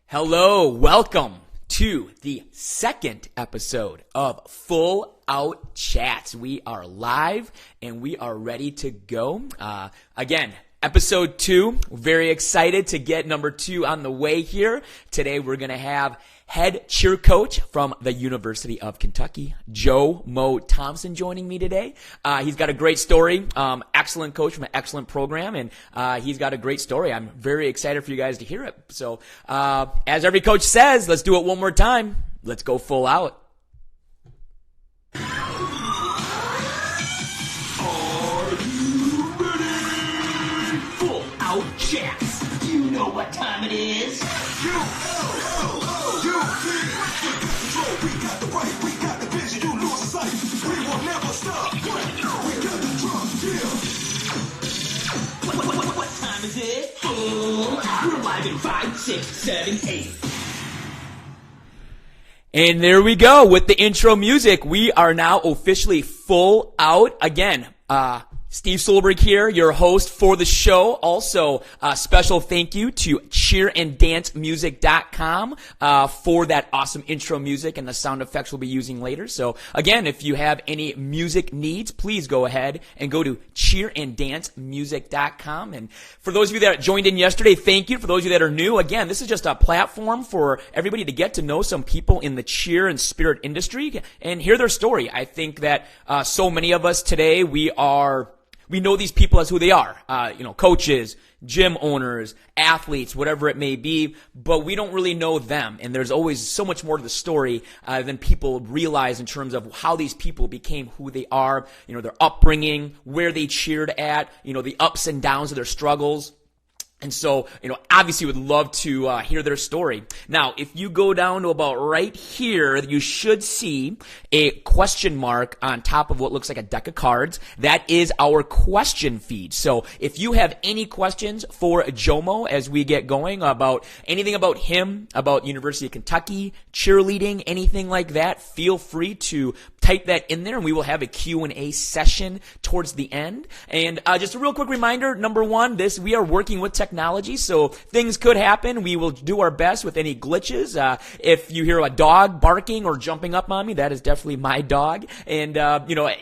Hello, welcome to the second episode of Full Out Chats. We are live and we are ready to go. Again, episode 2. Very excited to get number 2 on the way here. Today we're going to have head cheer coach from the University of Kentucky, Jomo Thompson, joining me today. He's got a great story, excellent coach from an excellent program, and he's got a great story. I'm very excited for you guys to hear it. So, as every coach says, let's do it one more time. Let's go full out. Are you ready? Full out chats. You know what time it is. We got the right, we got the vision, you lose sight. We will never stop. We got the drum, yeah. What time is it? Full out. We're live in 5, 6, 7, 8. And there we go with the intro music. We are now officially full out. Again, Steve Solberg here, your host for the show. Also, a special thank you to cheeranddancemusic.com for that awesome intro music and the sound effects we'll be using later. So again, if you have any music needs, please go ahead and go to cheeranddancemusic.com. And for those of you that joined in yesterday, thank you. For those of you that are new, again, this is just a platform for everybody to get to know some people in the cheer and spirit industry and hear their story. I think that so many of us today, we know these people as who they are, coaches, gym owners, athletes, whatever it may be, but we don't really know them. And there's always so much more to the story than people realize in terms of how these people became who they are, their upbringing, where they cheered at, the ups and downs of their struggles. And so, obviously would love to hear their story. Now, if you go down to about right here, you should see a question mark on top of what looks like a deck of cards. That is our question feed. So if you have any questions for Jomo as we get going about anything about him, about University of Kentucky, cheerleading, anything like that, feel free to type that in there and we will have a Q&A session towards the end. And just a real quick reminder, number one, we are working with technology, so things could happen. We will do our best with any glitches. If you hear a dog barking or jumping up on me, that is definitely my dog. And,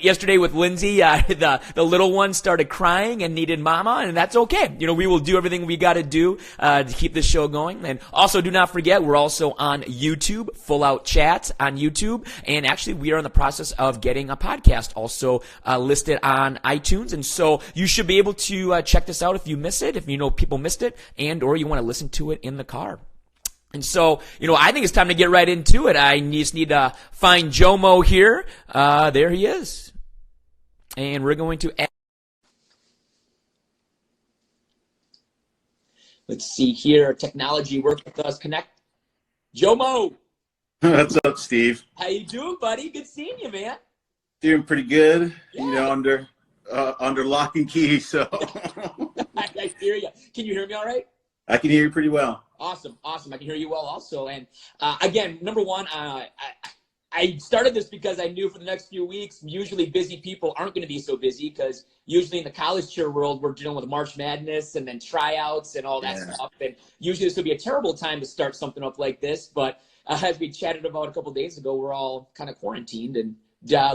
yesterday with Lindsay, the little one started crying and needed mama, and that's okay. We will do everything we got to do to keep this show going. And also do not forget, we're also on YouTube, Full Out Chats on YouTube, and actually we are in the process of getting a podcast also listed on iTunes, and so you should be able to check this out if you miss it, if people missed it, and or you want to listen to it in the car. And so, I think it's time to get right into it. I just need to find Jomo here. There he is. And we're going to let's see here. Technology work with us. Connect. Jomo. What's up, Steve? How you doing, buddy? Good seeing you, man. Doing pretty good. Yeah. Under lock and key. So I hear you. Can you hear me all right? I can hear you pretty well. Awesome. I can hear you well also. And again, number one, I started this because I knew for the next few weeks, usually busy people aren't going to be so busy because usually in the college cheer world, we're dealing with March Madness and then tryouts and all that stuff. And usually this would be a terrible time to start something up like this. But as we chatted about a couple of days ago, we're all kind of quarantined and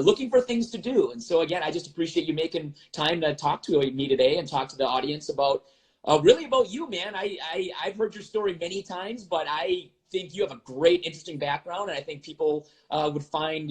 looking for things to do. And so again, I just appreciate you making time to talk to me today and talk to the audience about really about you, man. I've heard your story many times, but I think you have a great, interesting background. And I think people would find,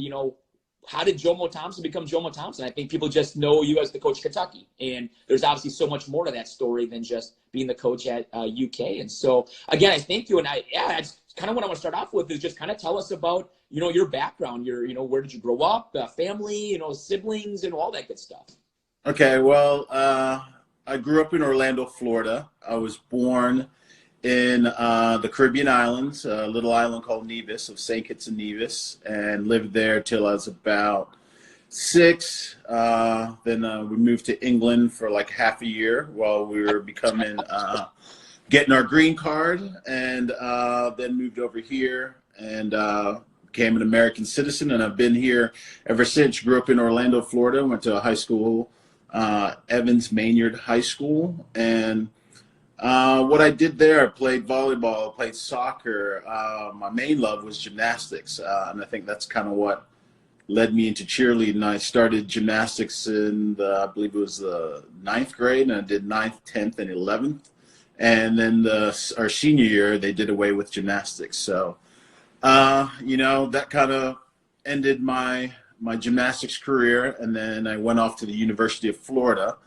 how did Jomo Thompson become Jomo Thompson? I think people just know you as the coach of Kentucky. And there's obviously so much more to that story than just being the coach at UK. And so again, I thank you. And that's kind of what I want to start off with is just kind of tell us about, your background, where did you grow up, family, siblings, and all that good stuff. Okay, well, I grew up in Orlando, Florida. I was born in the Caribbean islands, a little island called Nevis, of St. Kitts and Nevis, and lived there till I was about 6. Then we moved to England for like half a year while we were getting our green card, and then moved over here and became an American citizen, and I've been here ever since. Grew up in Orlando, Florida, went to a high school, Evans Maynard High School, and What I did there, I played volleyball, played soccer. My main love was gymnastics, and I think that's kind of what led me into cheerleading. I started gymnastics in I believe it was the ninth grade, and I did ninth, 10th, and 11th. And then our senior year, they did away with gymnastics. So, that kind of ended my gymnastics career, and then I went off to the University of Florida.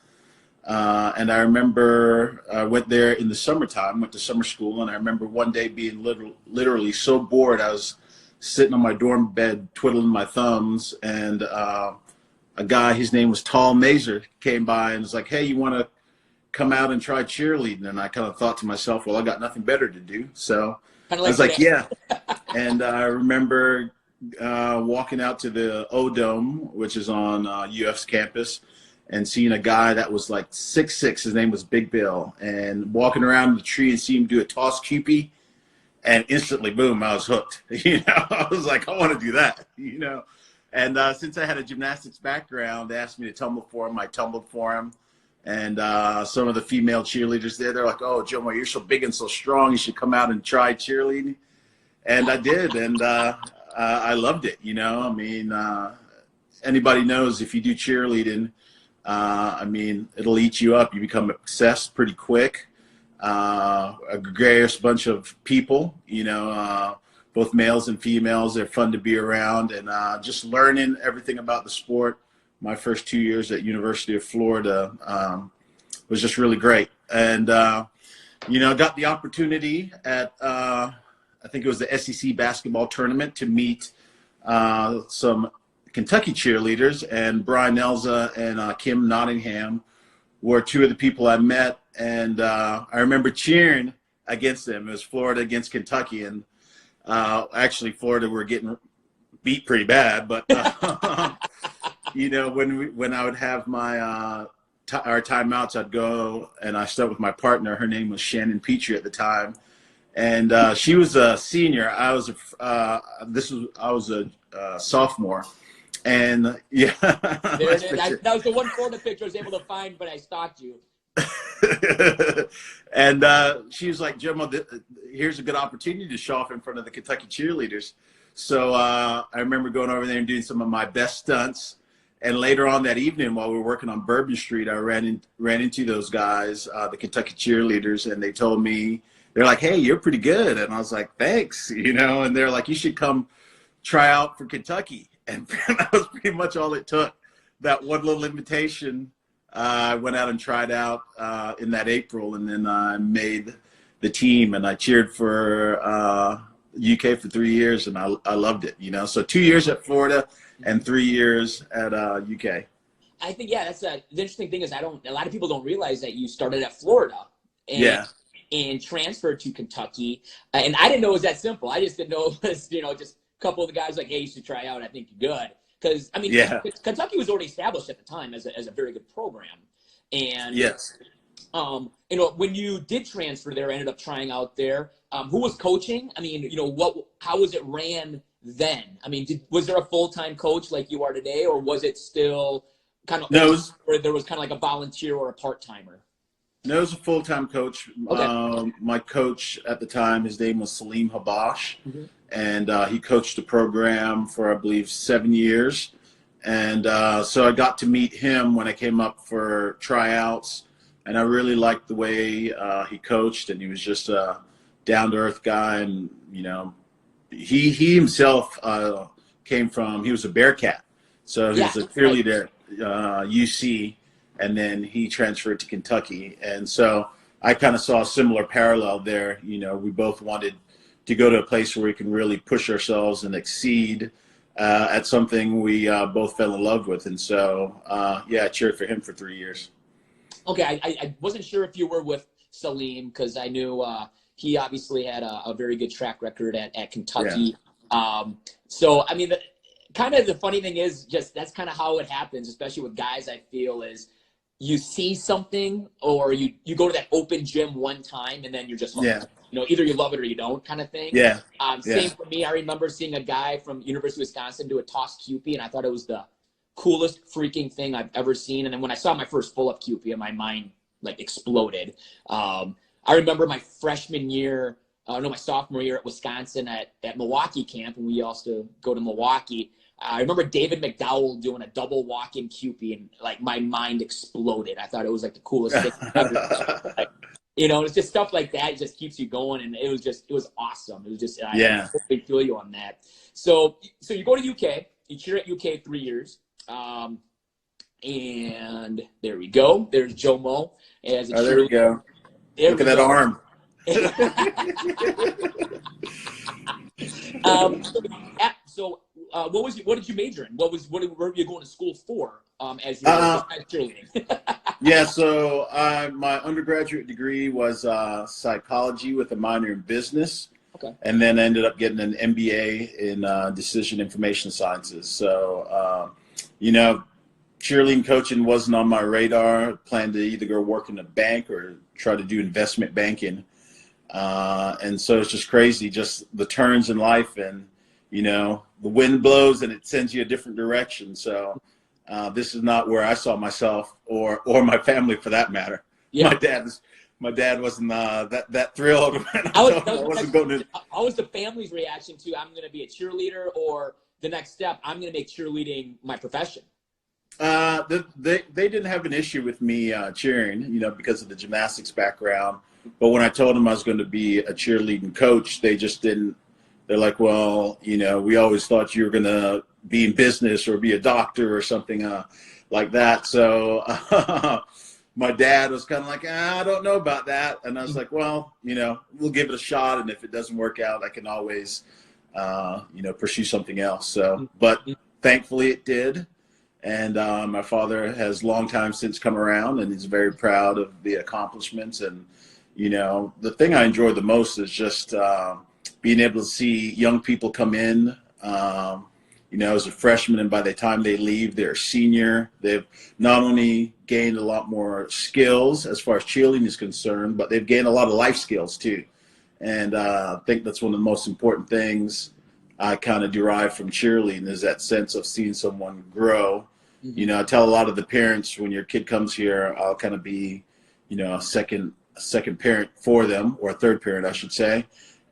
And I remember I went there in the summertime, went to summer school, and I remember one day being literally so bored. I was sitting on my dorm bed, twiddling my thumbs, and a guy, his name was Tall Mazer, came by and was like, "Hey, you want to come out and try cheerleading?" And I kind of thought to myself, well, I got nothing better to do. So I was like, yeah. And I remember walking out to the O-Dome, which is on UF's campus, and seeing a guy that was like 6'6", his name was Big Bill, and walking around the tree and seeing him do a toss cupie, and instantly, boom, I was hooked. I was like, I want to do that, And since I had a gymnastics background, they asked me to tumble for him. I tumbled for him. And some of the female cheerleaders there, they're like, "Oh, Jomo, you're so big and so strong. You should come out and try cheerleading." And I did, and I loved it. Anybody knows if you do cheerleading, it'll eat you up. You become obsessed pretty quick. A gregarious bunch of people, both males and females. They're fun to be around, and just learning everything about the sport. My first 2 years at University of Florida was just really great. And, got the opportunity at, I think it was the SEC basketball tournament to meet some Kentucky cheerleaders, and Brian Elza and Kim Nottingham were two of the people I met. And I remember cheering against them. It was Florida against Kentucky. And actually, Florida were getting beat pretty bad, but when I would have my our timeouts, I'd go and I stuck with my partner. Her name was Shannon Petrie at the time, and she was a senior. I was a sophomore, and yeah. There it is. That was the one Florida picture I was able to find, but I stalked you. And she was like, "Jomo, here's a good opportunity to show off in front of the Kentucky cheerleaders." So I remember going over there and doing some of my best stunts. And later on that evening, while we were working on Bourbon Street, I ran into those guys, the Kentucky cheerleaders, and they told me, they're like, "Hey, you're pretty good." And I was like, "Thanks," and they're like, "You should come try out for Kentucky." And that was pretty much all it took. That one little invitation. I went out and tried out in that April, and then I made the team, and I cheered for UK for 3 years, and I loved it, So 2 years at Florida and 3 years at UK. I think, that's the interesting thing is a lot of people don't realize that you started at Florida and transferred to Kentucky. And I didn't know it was that simple. I just didn't know it was, just a couple of the guys like, "Hey, you should try out. I think you're good." Because, Kentucky was already established at the time as a very good program. And, yes. When you did transfer there, ended up trying out there, who was coaching? How was it ran then? Was there a full-time coach like you are today, or was it still kind of where there was kind of like a volunteer or a part-timer? No, it was a full-time coach. Okay. My coach at the time, his name was Salim Habash. Mm-hmm. And he coached the program for, I believe, 7 years. And so I got to meet him when I came up for tryouts. And I really liked the way he coached. And he was just a down-to-earth guy. And, he himself he was a Bearcat. So he was a cheerleader at UC. And then he transferred to Kentucky. And so I kind of saw a similar parallel there. We both wanted to go to a place where we can really push ourselves and exceed at something we both fell in love with. And so, I cheered for him for 3 years. Okay, I wasn't sure if you were with Salim because I knew he obviously had a very good track record at Kentucky. Yeah. Kind of the funny thing is just that's kind of how it happens, especially with guys, I feel, is you see something or you go to that open gym one time and then you're just hooked. Either you love it or you don't kind of thing. Yeah. Same for me. I remember seeing a guy from University of Wisconsin do a toss QP, and I thought it was the coolest freaking thing I've ever seen. And then when I saw my first pull-up QP, my mind exploded. I remember my freshman year, my sophomore year at Wisconsin at Milwaukee camp, and we also go to Milwaukee. I remember David McDowell doing a double walk-in QP, and like my mind exploded. I thought it was like the coolest thing ever. You know, it's just stuff like that. It just keeps you going, and it was awesome. It was just, I totally feel you on that. So you go to UK, you cheer at UK 3 years, and there we go. There's Jomo as a cheerleader. There we go. Look at that arm. What did you major in? What were you going to school for? As you were cheerleading. Yeah, so my undergraduate degree was psychology with a minor in business. Okay. And then I ended up getting an MBA in decision information sciences. So, cheerleading coaching wasn't on my radar. I planned to either go work in a bank or try to do investment banking. And so it's just crazy, just the turns in life, and, the wind blows and it sends you a different direction. So this is not where I saw myself or my family for that matter. Yeah. My dad wasn't that thrilled. How was the family's reaction to, I'm going to be a cheerleader, or the next step, I'm going to make cheerleading my profession? They didn't have an issue with me cheering, because of the gymnastics background. But when I told them I was going to be a cheerleading coach, they just didn't. They're like, well, we always thought you were going to be in business or be a doctor or something like that. So my dad was kind of like, I don't know about that. And I was like, well, we'll give it a shot. And if it doesn't work out, I can always, pursue something else. So, but thankfully it did. And my father has long time since come around, and he's very proud of the accomplishments. And, the thing I enjoy the most is just being able to see young people come in, as a freshman, and by the time they leave, they're a senior. They've not only gained a lot more skills as far as cheerleading is concerned, but they've gained a lot of life skills too. And I think that's one of the most important things I kind of derive from cheerleading, is that sense of seeing someone grow. Mm-hmm. I tell a lot of the parents, when your kid comes here, I'll kind of be, a second parent for them, or a third parent, I should say.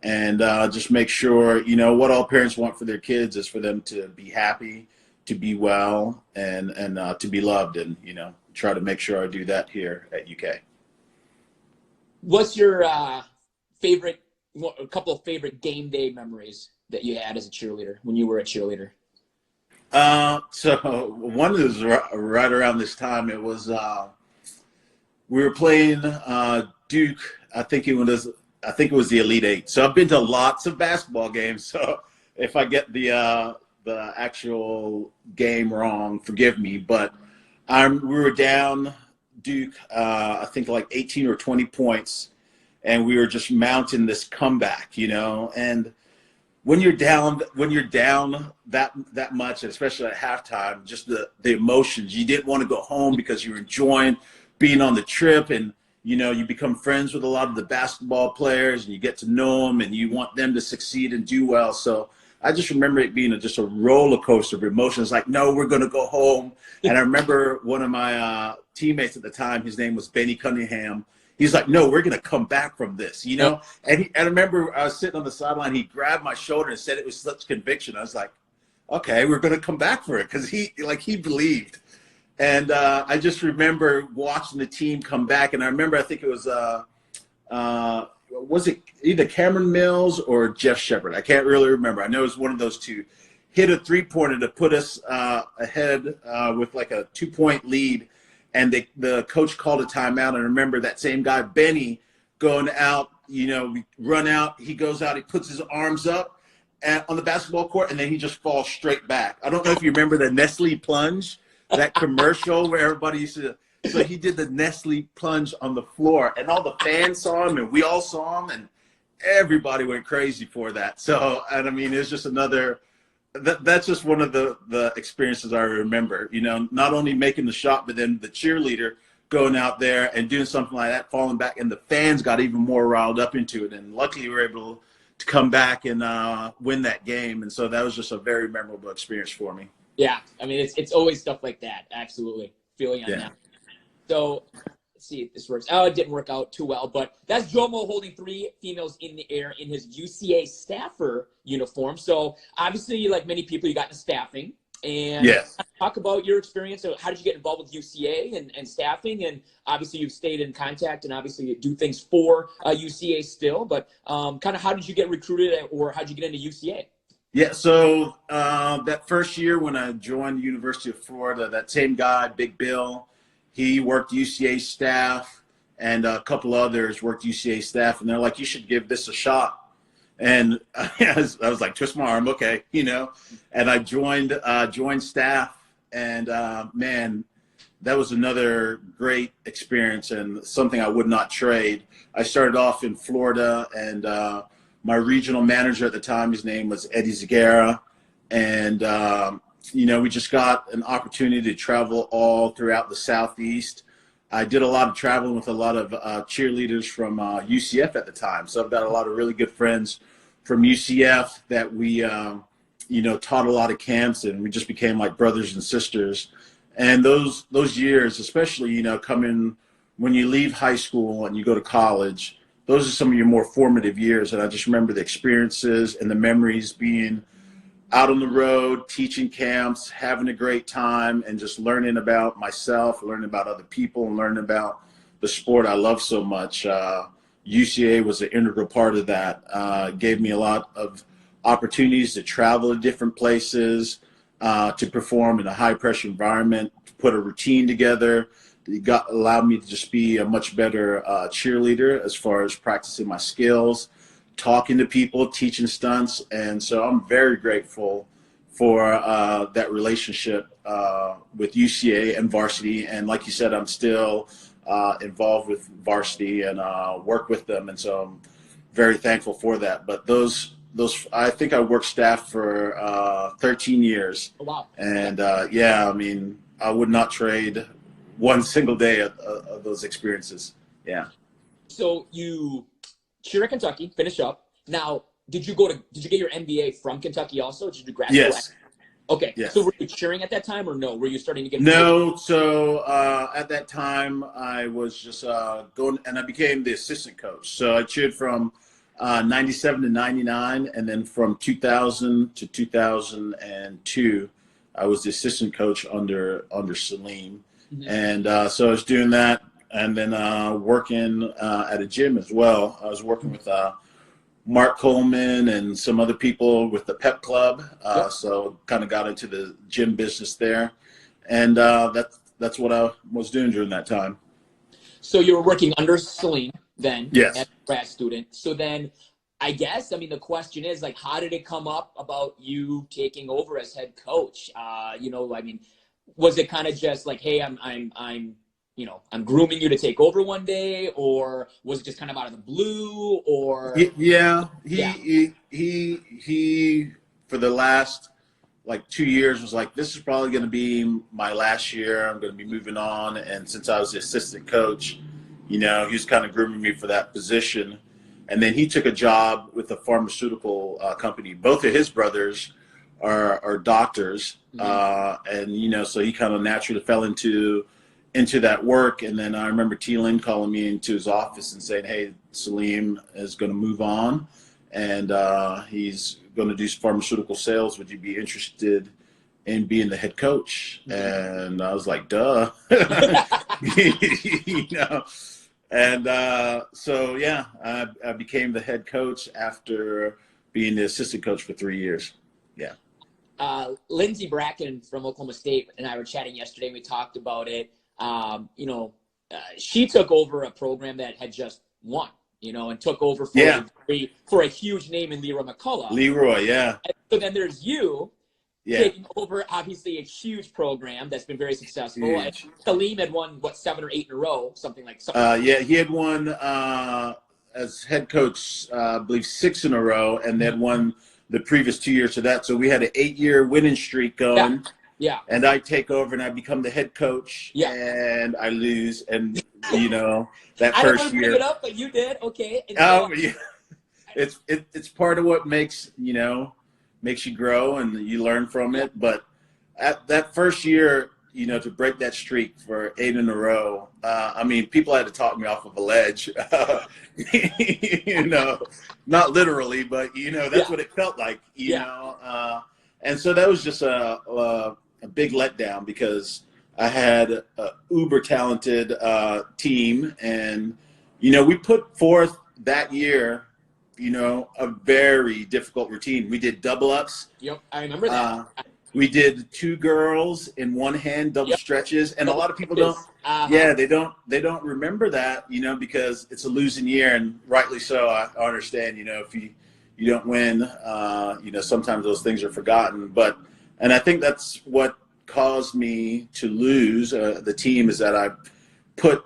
And just make sure, what all parents want for their kids is for them to be happy, to be well, and to be loved. And, try to make sure I do that here at UK. What's your a couple of favorite game day memories that you had as a cheerleader, when you were a cheerleader? So one is right around this time. It was, we were playing Duke. I think it was the Elite Eight. So I've been to lots of basketball games. So if I get the actual game wrong, forgive me. But we were down Duke, I think like 18 or 20 points, and we were just mounting this comeback, and when you're down that much, especially at halftime, just the emotions. You didn't want to go home because you were enjoying being on the trip, and you become friends with a lot of the basketball players, and you get to know them, and you want them to succeed and do well. So I just remember it being just a roller coaster of emotions. Like, no, we're going to go home. And I remember one of my teammates at the time, his name was Benny Cunningham. He's like, no, we're going to come back from this, And I remember I was sitting on the sideline. He grabbed my shoulder and said it with such conviction. I was like, okay, we're going to come back for it, because he believed. And I just remember watching the team come back. And I remember, I think it was it either Cameron Mills or Jeff Shepard? I can't really remember. I know it was one of those two. Hit a three-pointer to put us ahead with like a 2-point lead. And the coach called a timeout. And I remember that same guy, Benny, going out, we run out. He goes out, he puts his arms up on the basketball court, and then he just falls straight back. I don't know if you remember the Nestle plunge, that commercial where everybody used to. So he did the Nestle plunge on the floor, and all the fans saw him, and we all saw him, and everybody went crazy for that. So, and I mean, it's just another. That's just one of the experiences I remember, not only making the shot, but then the cheerleader going out there and doing something like that, falling back, and the fans got even more riled up into it. And luckily we were able to come back and win that game. And so that was just a very memorable experience for me. Yeah. I mean, it's always stuff like that. Absolutely. Feeling on that. So let's see if this works. Oh, it didn't work out too well, but that's Jomo holding 3 females in the air in his UCA staffer uniform. So obviously, like many people, you got into staffing. And Yes. talk about your experience. So how did you get involved with UCA and staffing? And obviously, you've stayed in contact and obviously you do things for UCA still. But kind of how did you get recruited or how did you get into UCA? Yeah, so that first year when I joined the University of Florida, that same guy, Big Bill, he worked UCA staff, and a couple others worked UCA staff, and they're like, you should give this a shot. And I was like, twist my arm, okay, and I joined staff, and man, that was another great experience and something I would not trade. I started off in Florida, and my regional manager at the time, his name was Eddie Zagara, and we just got an opportunity to travel all throughout the Southeast. I did a lot of traveling with a lot of cheerleaders from UCF at the time. So I've got a lot of really good friends from UCF that we, taught a lot of camps, and we just became like brothers and sisters. And those years, especially, coming when you leave high school and you go to college, those are some of your more formative years. And I just remember the experiences and the memories being out on the road, teaching camps, having a great time, and just learning about myself, learning about other people, and learning about the sport I love so much. UCA was an integral part of that. Gave me a lot of opportunities to travel to different places, to perform in a high-pressure environment, to put a routine together. It allowed me to just be a much better cheerleader as far as practicing my skills, talking to people, teaching stunts. And so I'm very grateful for that relationship with UCA and varsity. And like you said, I'm still involved with varsity and work with them. And so I'm very thankful for that. But those I think I worked staff for 13 years. Oh, wow. And I would not trade one single day of those experiences. Yeah. So you cheer at Kentucky, finish up. Now, did you get your MBA from Kentucky also? Did you do grad school? Yes. Okay. Yes. So were you cheering at that time or no? Were you starting to get No. So at that time I was just going, and I became the assistant coach. So I cheered from 97 to 99, and then from 2000 to 2002, I was the assistant coach under Salim. Mm-hmm. And so I was doing that, and then working at a gym as well. I was working with Mark Coleman and some other people with the Pep Club. So kind of got into the gym business there, and that's what I was doing during that time. So you were working under Salim then, yes, as a grad student. So then, I guess, the question is, like, how did it come up about you taking over as head coach? Was it kind of just like, hey, I'm grooming you to take over one day, or was it just kind of out of the blue, or? He for the last 2 years was like, this is probably going to be my last year. I'm going to be moving on. And since I was the assistant coach, he was kind of grooming me for that position. And then he took a job with a pharmaceutical company. Both of his brothers are doctors. Mm-hmm. And, so he kind of naturally fell into that work. And then I remember T-Lin calling me into his office and saying, hey, Salim is going to move on, and he's going to do pharmaceutical sales. Would you be interested in being the head coach? Mm-hmm. And I was like, duh. And so, yeah, I became the head coach after being the assistant coach for 3 years. Yeah. Lindsey Bracken from Oklahoma State and I were chatting yesterday. We talked about it. She took over a program that had just won, and took over for a huge name in Leroy McCullough. Leroy, yeah. And so then there's you taking over, obviously, a huge program that's been very successful. And Salim had won, 7 or 8 in a row, something like that. He had won as head coach, I believe 6 in a row, and then won the previous 2 years to that. So we had an 8-year winning streak going. Yeah. And I take over and I become the head coach. Yeah. And I lose. And, that first year. I don't want to bring it up, but you did. Okay. And so, yeah. It's part of what makes you grow and you learn from it. But at that first year, to break that streak for 8 in a row, I mean, people had to talk me off of a ledge, not literally, but, that's what it felt like, and so that was just a big letdown because I had a uber talented team, and, we put forth that year, a very difficult routine. We did double ups. Yep, I remember that. We did 2 girls in one hand, double stretches, and a lot of people don't. They don't remember that, because it's a losing year, and rightly so. I understand, if you don't win, sometimes those things are forgotten. And I think that's what caused me to lose the team is that I put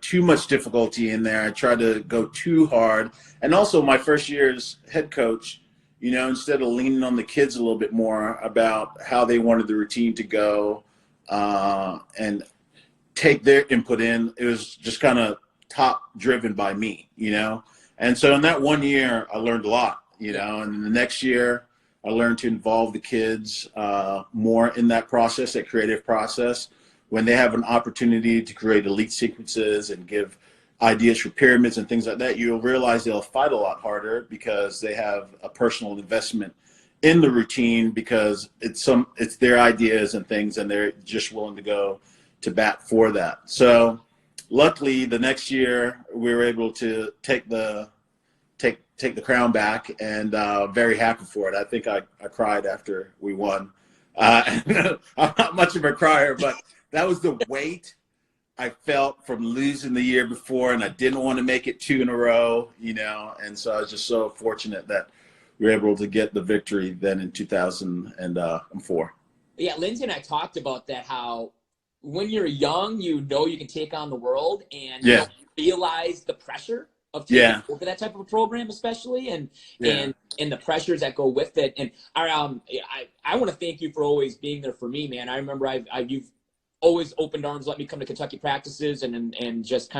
too much difficulty in there. I tried to go too hard, and also my first year as head coach. Instead of leaning on the kids a little bit more about how they wanted the routine to go and take their input in, it was just kind of top driven by me, And so in that one year, I learned a lot, and the next year I learned to involve the kids more in that process, that creative process. When they have an opportunity to create elite sequences and give ideas for pyramids and things like that, you'll realize they'll fight a lot harder because they have a personal investment in the routine because it's their ideas and things, and they're just willing to go to bat for that. So luckily the next year we were able to take the crown back, and very happy for it. I think I cried after we won. I'm not much of a crier, but that was the weight I felt from losing the year before, and I didn't want to make it 2 in a row, and so I was just so fortunate that we were able to get the victory then in 2004. Yeah, Lindsay and I talked about that, how when you're young, you can take on the world, and you don't realize the pressure of taking over that type of a program, especially, and the pressures that go with it. And I want to thank you for always being there for me, man. I remember you've always opened arms, let me come to Kentucky practices and just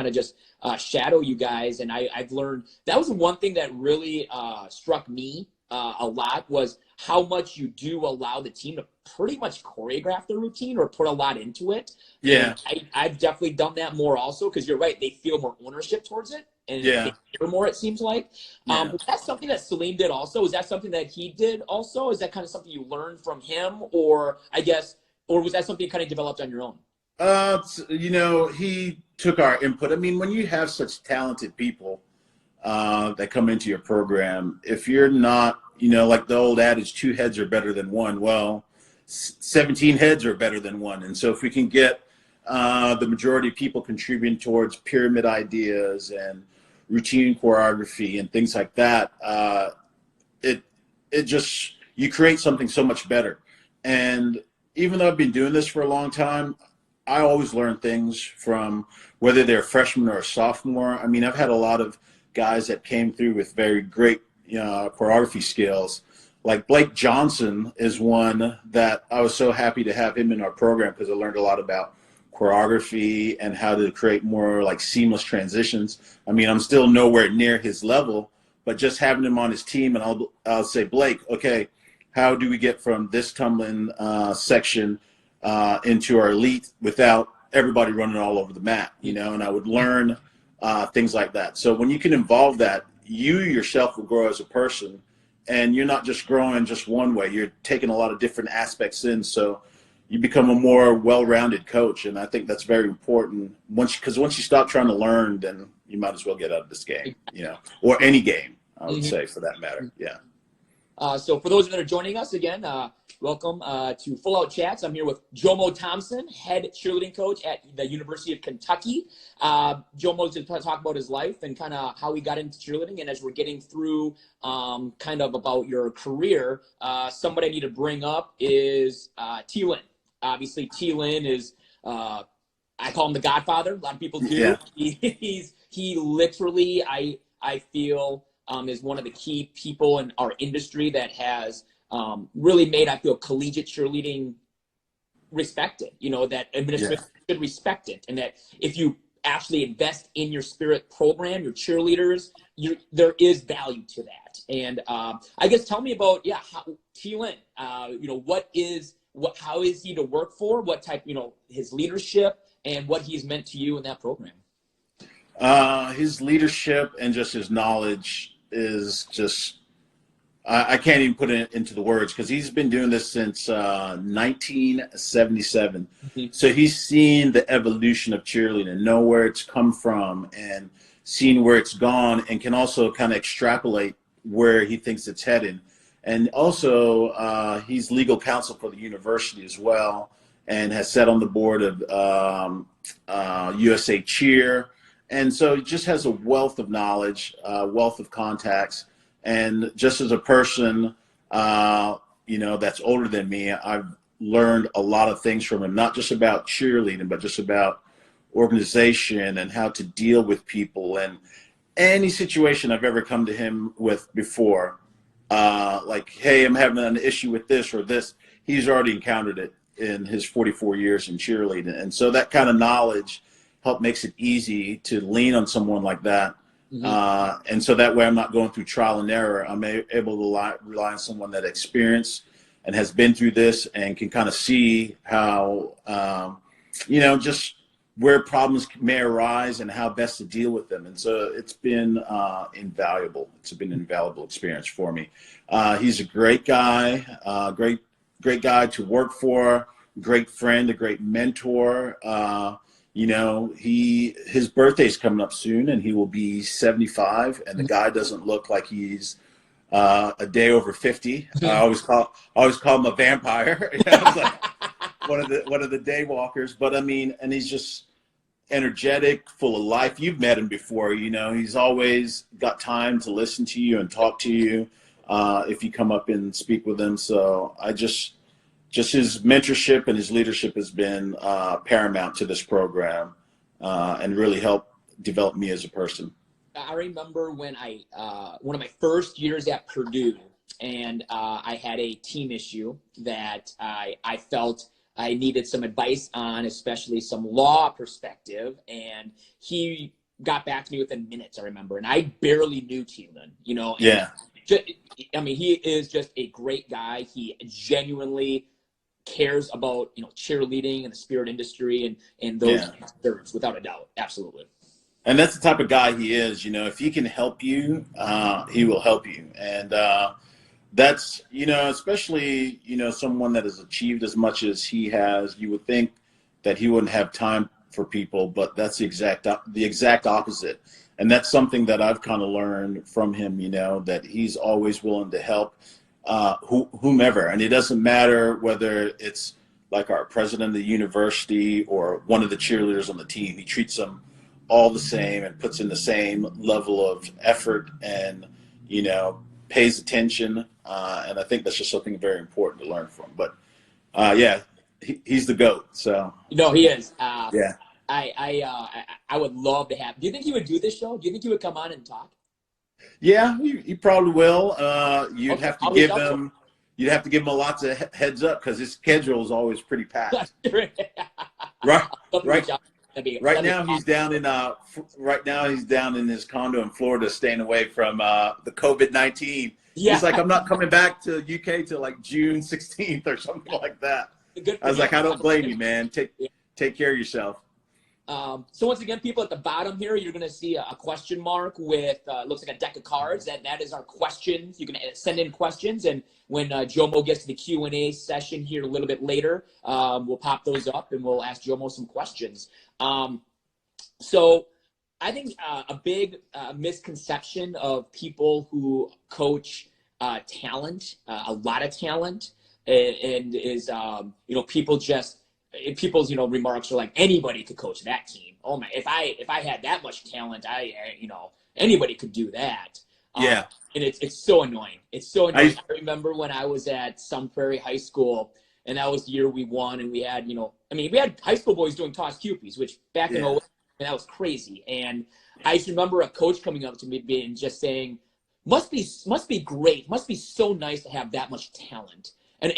shadow you guys. And I've learned that was one thing that really struck me a lot, was how much you do allow the team to pretty much choreograph the routine or put a lot into it. Yeah. And I've definitely done that more also, because you're right, they feel more ownership towards it, and they care more, it seems like. But that's something that Salim did also. Is that something that he did also? Is that kind of something you learned from him, or was that something you kind of developed on your own? He took our input. I mean, when you have such talented people that come into your program, if you're not, like the old adage, 2 heads are better than 1, well, 17 heads are better than 1. And so if we can get the majority of people contributing towards pyramid ideas and routine choreography and things like that, you create something so much better. And even though I've been doing this for a long time, I always learn things from whether they're a freshman or a sophomore. I mean, I've had a lot of guys that came through with very great choreography skills. Like Blake Johnson is one that I was so happy to have him in our program, because I learned a lot about choreography and how to create more like seamless transitions. I mean, I'm still nowhere near his level, but just having him on his team, and I'll say, Blake, okay, how do we get from this tumbling section into our elite without everybody running all over the mat, and I would learn things like that. So when you can involve that, you yourself will grow as a person, and you're not just growing just one way. You're taking a lot of different aspects in, so you become a more well-rounded coach, and I think that's very important. Because once you stop trying to learn, then you might as well get out of this game, or any game, I would say, for that matter. Yeah. So for those that are joining us again, welcome to Full Out Chats. I'm here with Jomo Thompson, head cheerleading coach at the University of Kentucky. Jomo's going to talk about his life and kind of how he got into cheerleading. And as we're getting through kind of about your career, somebody I need to bring up is T-Lin. Obviously, T-Lin is, I call him the Godfather. A lot of people do. Yeah. He literally, I feel, is one of the key people in our industry that has really made, I feel, collegiate cheerleading respected. That administration should respect it, and that if you actually invest in your spirit program, your cheerleaders, there is value to that. And I guess tell me about how T-Lin. how is he to work for? What type, his leadership and what he's meant to you in that program? His leadership and just his knowledge is just, I can't even put it into the words, because he's been doing this since 1977. Mm-hmm. So he's seen the evolution of cheerleading, know where it's come from, and seen where it's gone, and can also kind of extrapolate where he thinks it's heading. And also, he's legal counsel for the university as well, and has sat on the board of USA Cheer. And so he just has a wealth of knowledge, wealth of contacts. And just as a person, that's older than me, I've learned a lot of things from him, not just about cheerleading, but just about organization and how to deal with people. And any situation I've ever come to him with before, like, hey, I'm having an issue with this or this, he's already encountered it in his 44 years in cheerleading. And so that kind of knowledge makes it easy to lean on someone like that. Mm-hmm. And so that way I'm not going through trial and error. I'm able to rely on someone that experienced and has been through this and can kind of see how, just where problems may arise and how best to deal with them. And so it's been invaluable. It's been an invaluable experience for me. He's a great guy, great guy to work for, great friend, a great mentor. His birthday's coming up soon, and he will be 75, and the guy doesn't look like he's a day over 50. I always call him a vampire. It's like one of the day walkers. But I mean, and he's just energetic, full of life. You've met him before. He's always got time to listen to you and talk to you if you come up and speak with him. So I just his mentorship and his leadership has been paramount to this program and really helped develop me as a person. I remember when one of my first years at Purdue, and I had a team issue that I felt I needed some advice on, especially some law perspective, and he got back to me within minutes, I remember, and I barely knew Thielen, Yeah. He is just a great guy. He genuinely cares about cheerleading and the spirit industry and those concerns, without a doubt. Absolutely. And that's the type of guy he is. If he can help you, he will help you. And that's especially someone that has achieved as much as he has. You would think that he wouldn't have time for people, but that's the exact opposite. And that's something that I've kind of learned from him. That he's always willing to help whomever, and it doesn't matter whether it's like our president of the university or one of the cheerleaders on the team. He treats them all the same and puts in the same level of effort and pays attention, and I think that's just something very important to learn from. But he's the GOAT. So he is. Yeah. I would love to have. Do you think he would do this show? Do you think he would come on and talk? Yeah, he probably will. You'd have to give him a lots of heads up, because his schedule is always pretty packed. Right now he's down in his condo in Florida, staying away from the COVID-19. Yeah. He's like, I'm not coming back to UK till like June 16th or something like that. I was like, I don't blame you, man. Take care of yourself. So once again, people, at the bottom here, you're going to see a question mark with looks like a deck of cards. That is our questions. You can send in questions, and when Jomo gets to the Q&A session here a little bit later, we'll pop those up and we'll ask Jomo some questions. So I think a big misconception of people who coach talent, a lot of talent, and is people's remarks are like, anybody could coach that team. Oh my, if I had that much talent, anybody could do that. Yeah. And it's so annoying. It's so annoying. I remember when I was at Sun Prairie High School, and that was the year we won, and we had we had high school boys doing toss cupies, which back in 08, that was crazy. And I just remember a coach coming up to me and just saying, must be great, must be so nice to have that much talent. And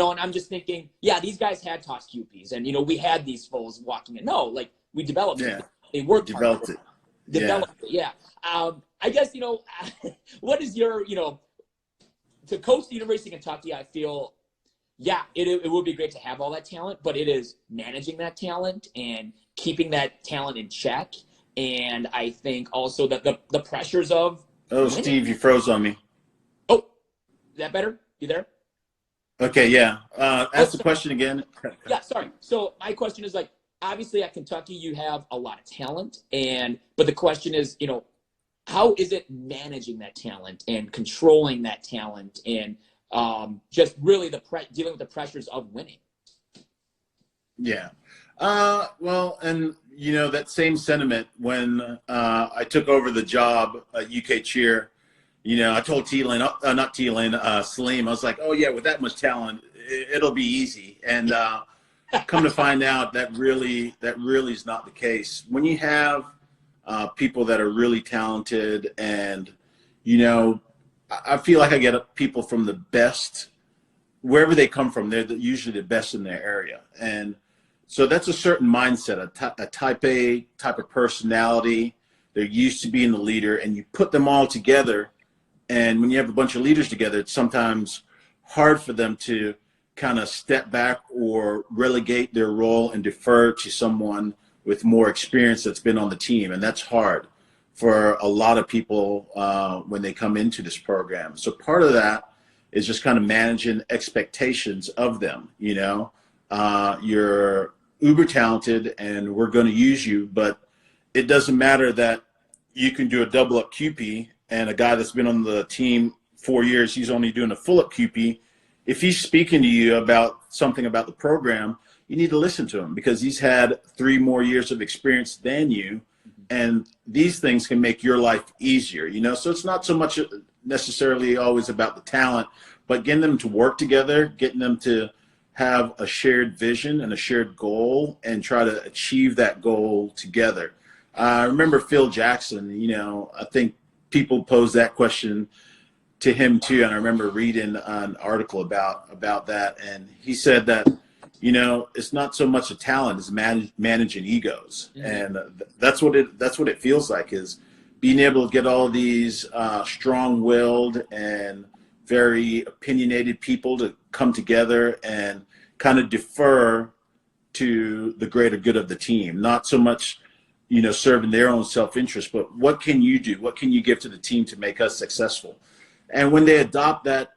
I'm just thinking, yeah, these guys had toss cupies, and we had these fools walking in. No, like, we developed it. They worked hard. Developed it. Yeah. I guess what is your to coach the University of Kentucky? I feel yeah, it would be great to have all that talent, but it is managing that talent and keeping that talent in check. And I think also that the pressures of Oh, winning. Steve, you froze on me. Oh, is that better? You there? Okay, yeah. Ask the sorry. question again. Yeah, sorry. So my question is like, obviously at Kentucky you have a lot of talent, but the question is, how is it managing that talent and controlling that talent and just really dealing with the pressures of winning? Yeah. Well, and that same sentiment when I took over the job at UK Cheer, I told Salim, I was like, oh yeah, with that much talent, it'll be easy. And come to find out that really is not the case. When you have people that are really talented, and I feel like I get people from the best, wherever they come from, they're usually the best in their area. And so that's a certain mindset, a type A type of personality. They're used to being the leader, and you put them all together. And when you have a bunch of leaders together, it's sometimes hard for them to kind of step back or relegate their role and defer to someone with more experience that's been on the team. And that's hard for a lot of people when they come into this program. So part of that is just kind of managing expectations of them. You're uber talented and we're going to use you, but it doesn't matter that you can do a double up QP and a guy that's been on the team 4 years, he's only doing a full up QP. If he's speaking to you about something about the program, you need to listen to him because he's had 3 more years of experience than you. And these things can make your life easier, So it's not so much necessarily always about the talent, but getting them to work together, getting them to have a shared vision and a shared goal and try to achieve that goal together. I remember Phil Jackson, I think people pose that question to him too. And I remember reading an article about that. And he said that, it's not so much a talent as managing egos. Mm-hmm. And that's what it feels like, is being able to get all these strong-willed and very opinionated people to come together and kind of defer to the greater good of the team. Not so much, serving their own self-interest, but what can you do? What can you give to the team to make us successful? And when they adopt that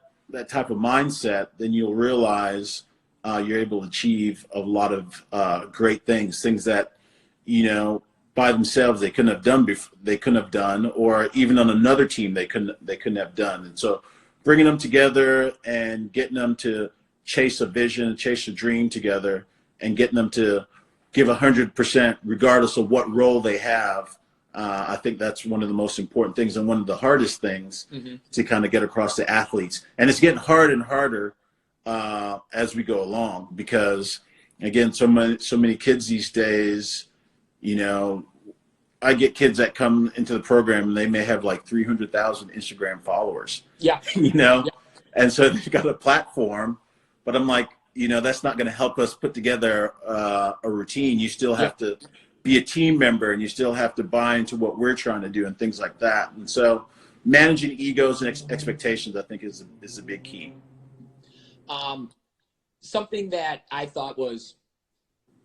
type of mindset, then you'll realize you're able to achieve a lot of great things that, by themselves they couldn't have done, or even on another team they couldn't have done. And so bringing them together and getting them to chase a vision, chase a dream together, and getting them to give 100% regardless of what role they have. I think that's one of the most important things and one of the hardest things to kind of get across to athletes. And it's getting harder and harder as we go along because, again, so many kids these days, I get kids that come into the program and they may have like 300,000 Instagram followers. Yeah. Yeah. And so they've got a platform, but I'm like, that's not going to help us put together a routine. You still have to be a team member and you still have to buy into what we're trying to do and things like that. And so managing egos and expectations, I think, is a big key. Something that I thought was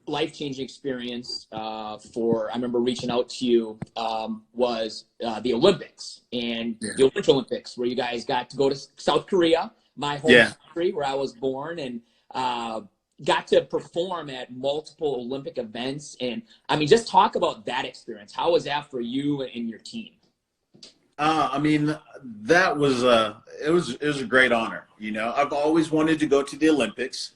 life-changing experience I remember reaching out to you was the Olympics and the Winter Olympics, where you guys got to go to South Korea, my home country where I was born, and got to perform at multiple Olympic events. And I mean, just talk about that experience. How was that for you and your team? That was it was a great honor. I've always wanted to go to the Olympics,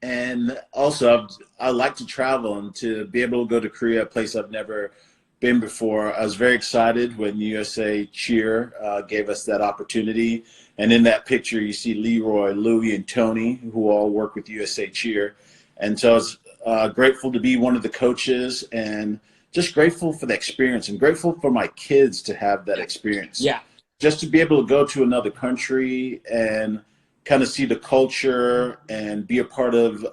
and also I like to travel, and to be able to go to Korea, a place I've never been before. I was very excited when USA Cheer gave us that opportunity. And in that picture, you see Leroy, Louie, and Tony, who all work with USA Cheer. And so I was grateful to be one of the coaches, and just grateful for the experience, and grateful for my kids to have that experience. Yeah. Just to be able to go to another country and kind of see the culture and be a part of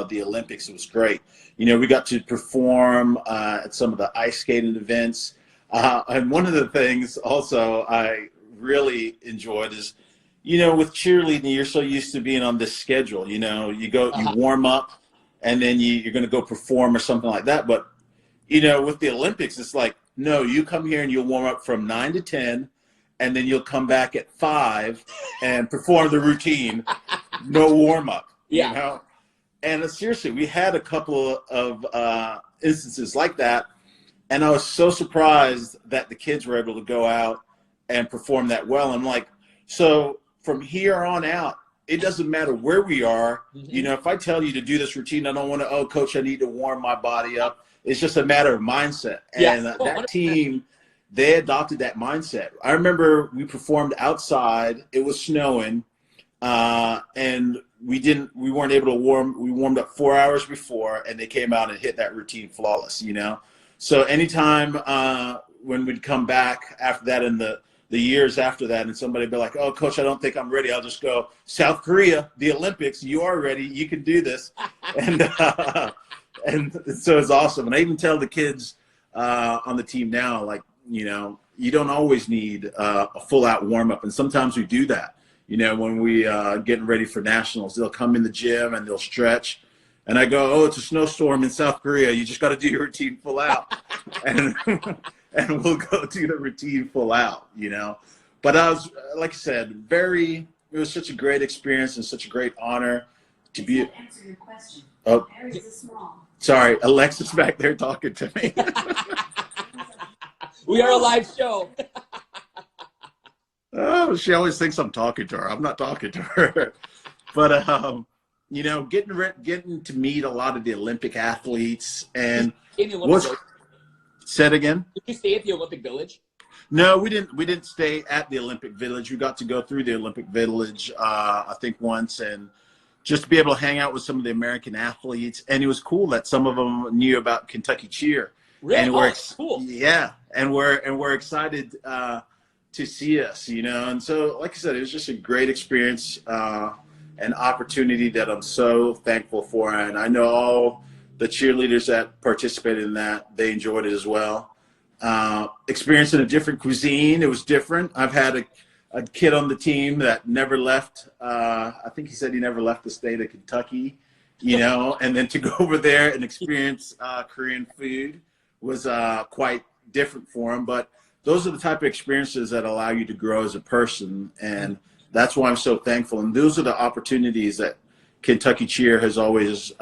the Olympics. It was great. We got to perform at some of the ice skating events. And one of the things also I really enjoyed is, with cheerleading, you're so used to being on this schedule. You go, you Uh-huh. warm up, and then you're going to go perform or something like that. But with the Olympics, it's like, no, you come here and you'll warm up from 9 to 10, and then you'll come back at 5 and perform the routine. No warm up. Yeah. And seriously, we had a couple of instances like that, and I was so surprised that the kids were able to go out and perform that well. I'm like, so from here on out, it doesn't matter where we are. Mm-hmm. If I tell you to do this routine, I don't want to, oh, coach, I need to warm my body up. It's just a matter of mindset. Yeah. And Oh, that team, they adopted that mindset. I remember we performed outside. It was snowing, and we weren't able to we warmed up 4 hours before, and they came out and hit that routine flawless, So anytime when we'd come back after that in the years after that, and somebody would be like, oh, coach, I don't think I'm ready. I'll just go, South Korea, the Olympics, you are ready. You can do this. And so it's awesome. And I even tell the kids on the team now, like, you don't always need a full out warm up. And sometimes we do that. When we getting ready for nationals, they'll come in the gym and they'll stretch. And I go, oh, it's a snowstorm in South Korea. You just got to do your routine full out. and we'll go do the routine full out, But I was, like I said, it was such a great experience and such a great honor to be. Answer your question. Oh, There is a small. sorry, Alexa's back there talking to me. We are a live show. Oh, she always thinks I'm talking to her. I'm not talking to her. But, getting to meet a lot of the Olympic athletes and In the Olympic Village. said again? Did you stay at the Olympic Village? No, we didn't stay at the Olympic Village. We got to go through the Olympic Village, I think once, and just to be able to hang out with some of the American athletes. And it was cool that some of them knew about Kentucky Cheer. Really? And Cool. Yeah, and we're excited to see us, And so, like I said, it was just a great experience, an opportunity that I'm so thankful for. And I know all the cheerleaders that participated in that, they enjoyed it as well. Experiencing a different cuisine, it was different. I've had a kid on the team that never left. I think he said he never left the state of Kentucky, and then to go over there and experience Korean food was quite different for him. But those are the type of experiences that allow you to grow as a person. And that's why I'm so thankful. And those are the opportunities that Kentucky Cheer has always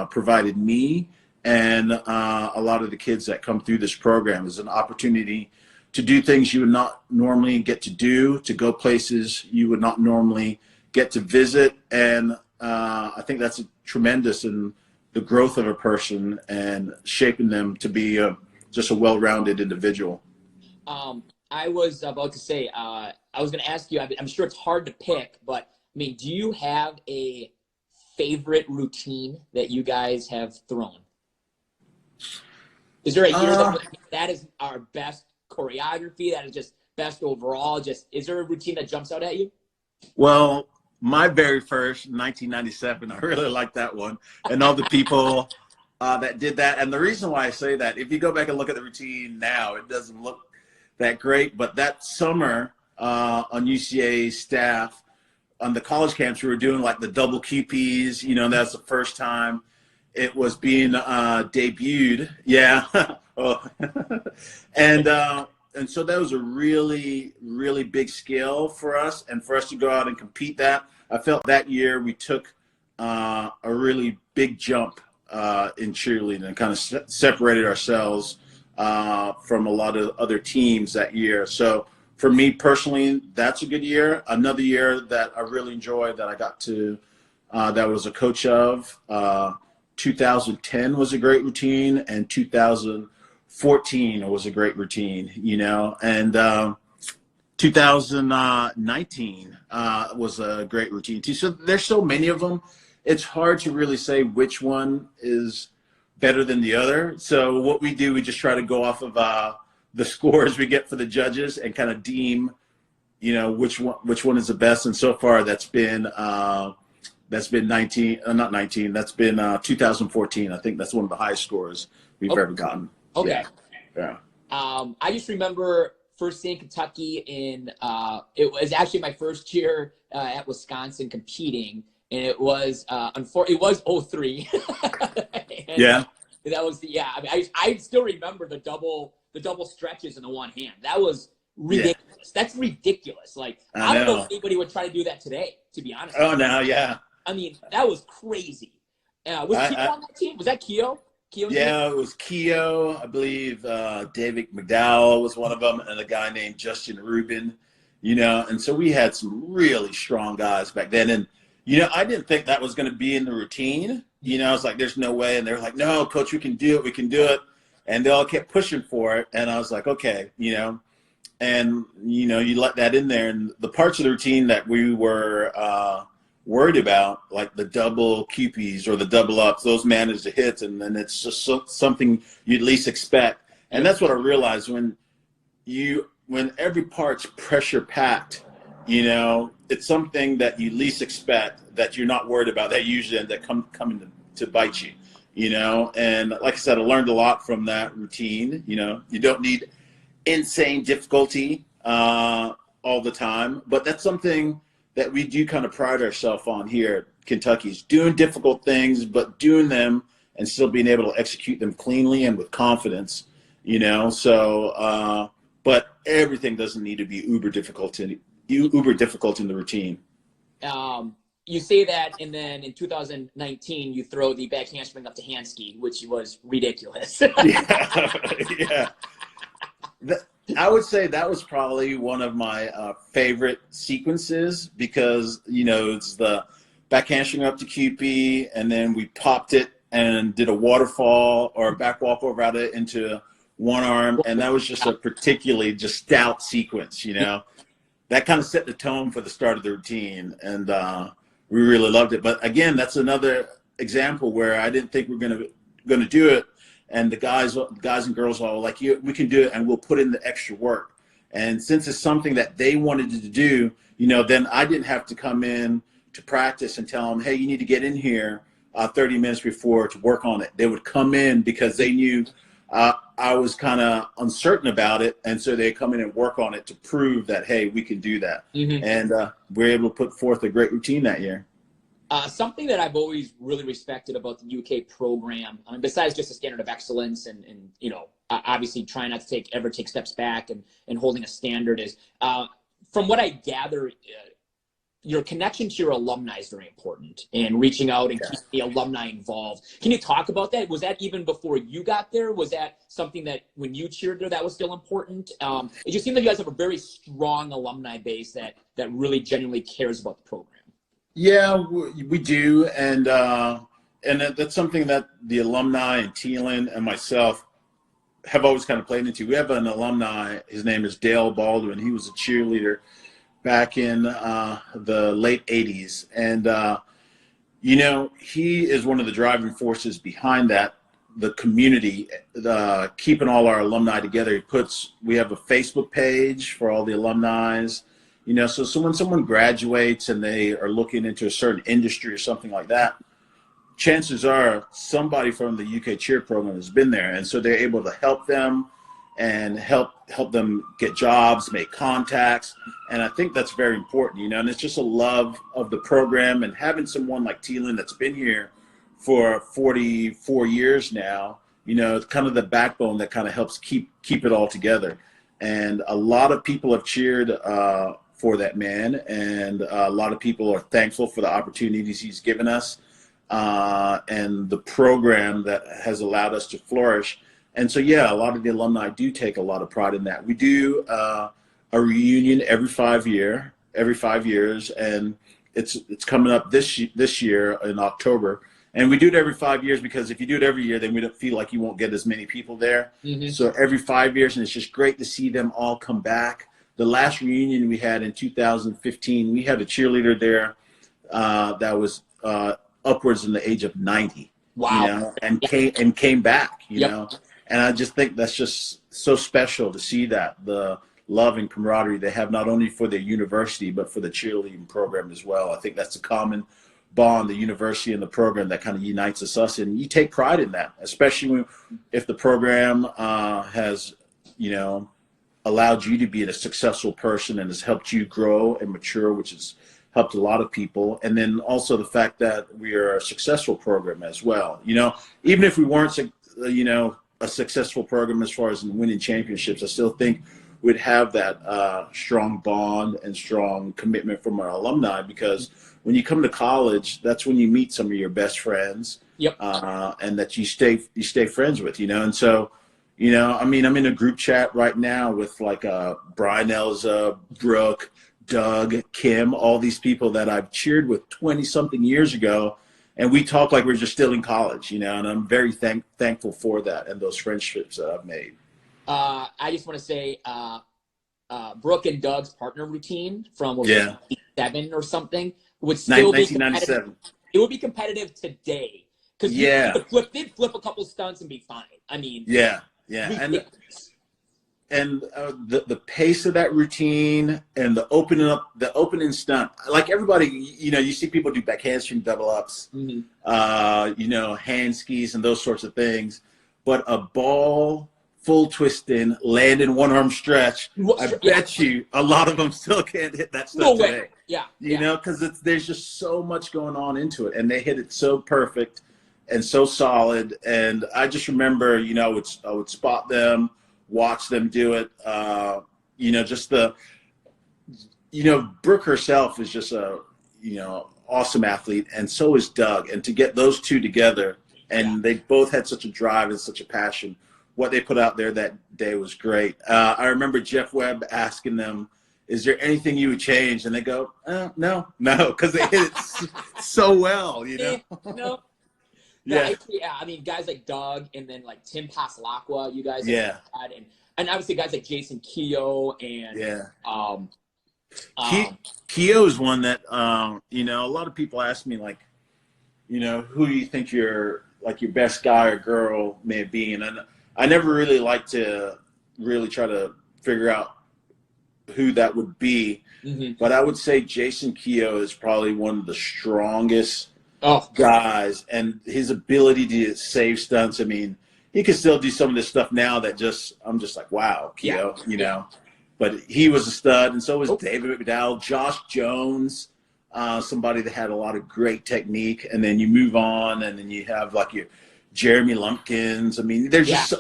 provided me and a lot of the kids that come through this program, is an opportunity to do things you would not normally get to do, to go places you would not normally get to visit. And I think that's tremendous in the growth of a person and shaping them to be just a well-rounded individual. I was about to say, I was going to ask you, I'm sure it's hard to pick, but do you have a favorite routine that you guys have thrown? Is there a year that is our best choreography, that is just best overall? Is there a routine that jumps out at you? Well, my very first, 1997, I really like that one. And all the people that did that. And the reason why I say that, if you go back and look at the routine now, it doesn't look that great. But that summer on UCA staff, on the college camps, we were doing like the double QPs. That's the first time it was being debuted. Yeah. And so that was a really, really big scale for us. And for us to go out and compete that, I felt that year we took a really big jump in cheerleading and kind of separated ourselves from a lot of other teams that year. So for me personally, that's a good year. Another year that I really enjoyed that I got to, that was a coach of, 2010 was a great routine, and 2014 was a great routine, and 2019 was a great routine too. So there's so many of them. It's hard to really say which one is better than the other. So what we do, we just try to go off of the scores we get for the judges and kind of deem, which one is the best. And so far that's been 2014. I think that's one of the highest scores we've ever gotten. Okay. Yeah. I just remember first day in Kentucky it was actually my first year at Wisconsin competing, and it was it was '03. Yeah. That was I mean, I still remember the double stretches in the one hand. That was ridiculous. Yeah. That's ridiculous. Like I don't know if anybody would try to do that today, to be honest. Oh no, yeah. I mean, that was crazy. Was Keogh on that team? Was that Keogh? Yeah, it was Keogh. I believe David McDowell was one of them, and a guy named Justin Rubin. And so we had some really strong guys back then. And I didn't think that was going to be in the routine. I was like, there's no way. And they were like, no, coach, we can do it. We can do it. And they all kept pushing for it. And I was like, okay, and, you let that in there. And the parts of the routine that we were worried about, like the double QPs or the double ups, those manage the hits. And then it's just something you'd least expect. And that's what I realized when every part's pressure packed, it's something that you least expect that you're not worried about that usually ends up coming to bite you, and like I said, I learned a lot from that routine. You don't need insane difficulty all the time, but that's something that we do kind of pride ourselves on here at Kentucky's doing difficult things, but doing them and still being able to execute them cleanly and with confidence, so but everything doesn't need to be uber difficult in the routine. You say that, and then in 2019, you throw the back handspring up to handski, which was ridiculous. Yeah. I would say that was probably one of my favorite sequences because, it's the back handspring up to QP, and then we popped it and did a waterfall or a back walkover out of it into one arm, and that was just a particularly just stout sequence, That kind of set the tone for the start of the routine, and we really loved it. But again, that's another example where I didn't think we were going to do it, and the guys and girls all like, we can do it, and we'll put in the extra work. And since it's something that they wanted to do, then I didn't have to come in to practice and tell them, hey, you need to get in here 30 minutes before to work on it. They would come in because they knew I was kind of uncertain about it, and so they come in and work on it to prove that, hey, we can do that. Mm-hmm. And we're able to put forth a great routine that year. Something that I've always really respected about the UK program, besides just a standard of excellence and obviously trying not to ever take steps back and holding a standard, is from what I gather, your connection to your alumni is very important, and reaching out and keeping the alumni involved. Can you talk about that? Was that even before you got there? Was that something that when you cheered there that was still important? It just seems like you guys have a very strong alumni base that really genuinely cares about the program. Yeah, we do, and that's something that the alumni and Thielen and myself have always kind of played into. We have an alumni, his name is Dale Baldwin. He was a cheerleader back in the late 80s. And, he is one of the driving forces behind that, the community, keeping all our alumni together. We have a Facebook page for all the alumni, so when someone graduates and they are looking into a certain industry or something like that, chances are somebody from the UK cheer program has been there. And so they're able to help them and help them get jobs, make contacts. And I think that's very important, and it's just a love of the program, and having someone like Thielen that's been here for 44 years now, it's kind of the backbone that kind of helps keep it all together. And a lot of people have cheered for that man, and a lot of people are thankful for the opportunities he's given us and the program that has allowed us to flourish. And so, a lot of the alumni do take a lot of pride in that. We do a reunion every 5 years, and it's coming up this year in October. And we do it every 5 years because if you do it every year, then we don't feel like you won't get as many people there. Mm-hmm. So every 5 years, and it's just great to see them all come back. The last reunion we had in 2015, we had a cheerleader there that was upwards in the age of 90. Wow. And came back, you know. And I just think that's just so special to see that, the love and camaraderie they have, not only for their university, but for the cheerleading program as well. I think that's a common bond, the university and the program, that kind of unites us. And you take pride in that, especially if the program has, allowed you to be a successful person and has helped you grow and mature, which has helped a lot of people. And then also the fact that we are a successful program as well. You know, even if we weren't, you know, a successful program as far as in winning championships, I still think we'd have that strong bond and strong commitment from our alumni, because when you come to college, that's when you meet some of your best friends. Yep. And that you stay friends with, you know. And so, you know, I mean, I'm in a group chat right now with like Brian, Elza, Brooke, Doug, Kim, all these people that I've cheered with 20 something years ago. And we talk like we're just still in college, you know, and I'm very thankful for that and those friendships that I've made. I just want to say, Brooke and Doug's partner routine from what was it, 7 or something would still be 1997. It would be competitive today. Because they'd flip a couple stunts and be fine. I mean, and the pace of that routine and the opening stunt, like everybody, you know, you see people do back handstring double ups, you know, hand skis and those sorts of things, but a ball full twisting, landing one arm stretch, I bet you a lot of them still can't hit that stuff today. You know, because there's just so much going on into it, and they hit it so perfect and so solid. And I just remember, you know, I would spot them, watch them do it. You know, just you know, Brooke herself is just a, you know, awesome athlete, and so is Doug. And to get those two together, and they both had such a drive and such a passion. What they put out there that day was great. I remember Jeff Webb asking them, "Is there anything you would change?" And they go, "No," because they hit it so well, you know. No. Yeah, I mean, guys like Doug and then like Tim Paslakwa, you guys had, and obviously guys like Jason Keogh and Keogh is one that you know, a lot of people ask me, like, you know, who do you think your best guy or girl may be, and I never really like to really try to figure out who that would be, but I would say Jason Keogh is probably one of the strongest guys, and his ability to save stunts. I mean, he can still do some of this stuff now that I'm just like, wow, Keogh, you know. But he was a stud, and so was David McDowell, Josh Jones, somebody that had a lot of great technique. And then you move on, and then you have like your Jeremy Lumpkins. I mean, there's just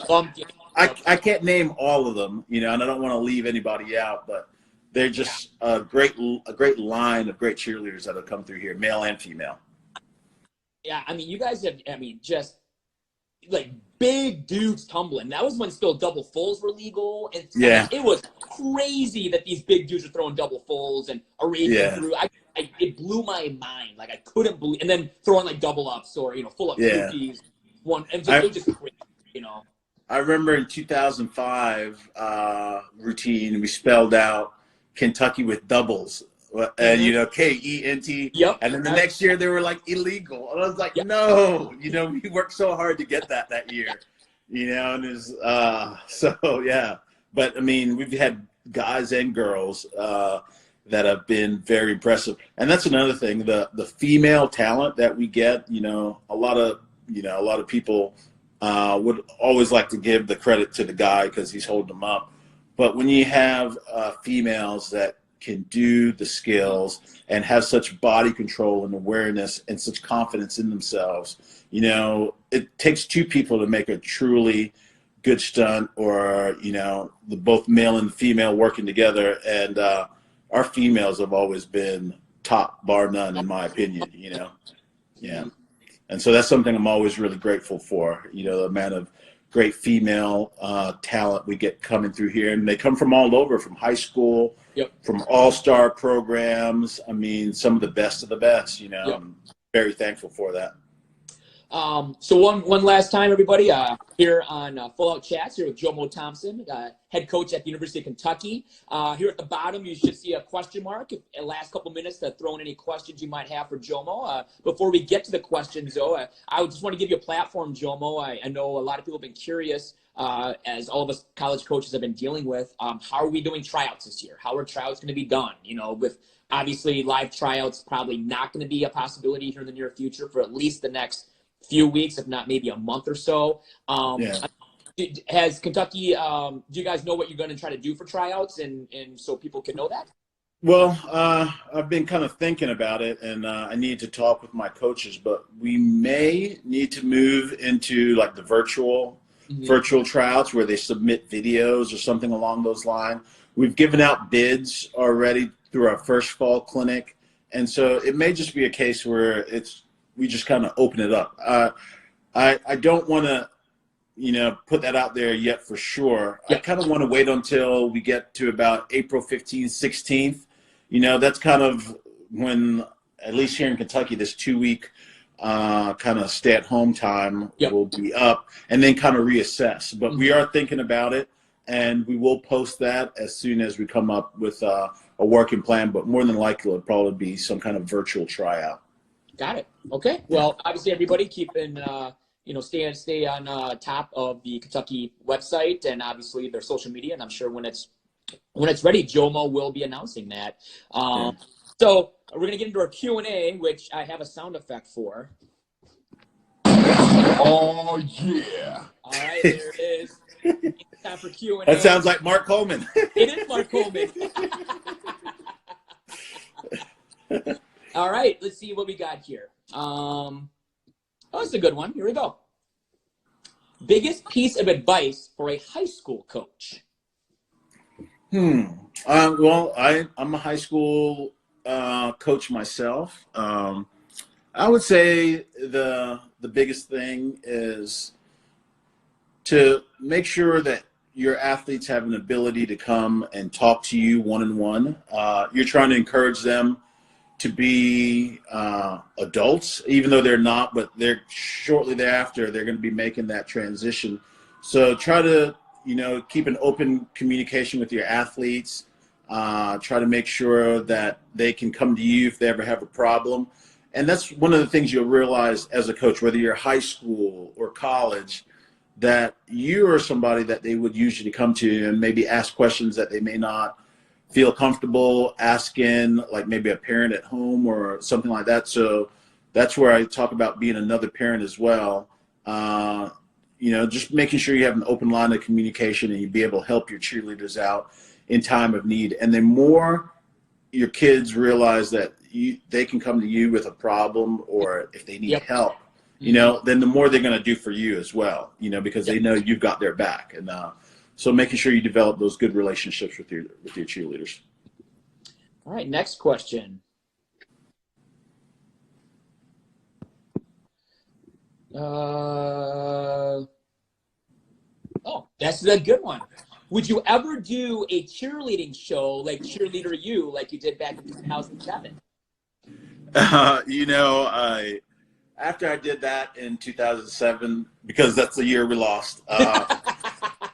I can't name all of them, you know, and I don't want to leave anybody out, but they're just a great line of great cheerleaders that have come through here, male and female. Yeah, I mean, you guys have, just like big dudes tumbling. That was when still double fulls were legal. And it was crazy that these big dudes were throwing double fulls and Arabian through. It blew my mind. Like, I couldn't believe, and then throwing like double ups or, you know, full up cookies. It was just crazy, you know. I remember in 2005 routine, we spelled out Kentucky with doubles. And, you know, KENT. Yep. And then the next year they were like illegal. And I was like, no, you know, we worked so hard to get that year, you know, and it's, but I mean, we've had guys and girls that have been very impressive. And that's another thing, the female talent that we get, you know, a lot of people would always like to give the credit to the guy because he's holding them up. But when you have females that can do the skills and have such body control and awareness and such confidence in themselves, you know, it takes two people to make a truly good stunt, or, you know, the both male and female working together. And our females have always been top, bar none, in my opinion, you know. Yeah. And so that's something I'm always really grateful for, you know, the amount of great female talent we get coming through here. And they come from all over, from high school, from all-star programs. I mean, some of the best, you know. I'm very thankful for that. So one last time, everybody, here on Full Out Chats, here with Jomo Thompson, head coach at the University of Kentucky. Here at the bottom, you should see a question mark. In the last couple minutes to throw in any questions you might have for Jomo. Before we get to the questions, though, I just want to give you a platform, Jomo. I know a lot of people have been curious, as all of us college coaches have been dealing with. How are we doing tryouts this year? How are tryouts going to be done? You know, with obviously live tryouts probably not going to be a possibility here in the near future for at least the next few weeks, if not maybe a month or so. Has Kentucky? Do you guys know what you're going to try to do for tryouts, and so people can know that? Well, I've been kind of thinking about it, and I need to talk with my coaches, but we may need to move into like the virtual tryouts where they submit videos or something along those lines. We've given out bids already through our first fall clinic, and so it may just be a case where we just kind of open it up. I don't want to, put that out there yet for sure. Yeah. I kind of want to wait until we get to about April 15th, 16th. That's kind of when, at least here in Kentucky, this 2-week kind of stay-at-home time will be up, and then kind of reassess. But we are thinking about it, and we will post that as soon as we come up with a working plan. But more than likely, it'll probably be some kind of virtual tryout. Got it. Okay. Well, obviously, everybody keeping stay on top of the Kentucky website and obviously their social media. And I'm sure when it's ready, Jomo will be announcing that. So we're gonna get into our Q&A, which I have a sound effect for. Oh, yeah. All right, there it is. It's time for Q&A. That sounds like Mark Coleman. It is Mark Coleman. All right, let's see what we got here. That's a good one. Here we go. Biggest piece of advice for a high school coach? Well, I'm a high school coach myself. I would say the biggest thing is to make sure that your athletes have an ability to come and talk to you one-on-one. You're trying to encourage them to be adults, even though they're not, but they're shortly thereafter, they're going to be making that transition. So try to, keep an open communication with your athletes. Try to make sure that they can come to you if they ever have a problem. And that's one of the things you'll realize as a coach, whether you're high school or college, that you are somebody that they would usually come to and maybe ask questions that they may not feel comfortable asking, like maybe a parent at home or something like that. So that's where I talk about being another parent as well. Just making sure you have an open line of communication and you be able to help your cheerleaders out in time of need. And the more your kids realize that they can come to you with a problem or if they need help, then the more they're going to do for you as well, because they know you've got their back. And so making sure you develop those good relationships with your cheerleaders. All right, next question. That's a good one. Would you ever do a cheerleading show like Cheerleader U, like you did back in 2007? After I did that in 2007, because that's the year we lost,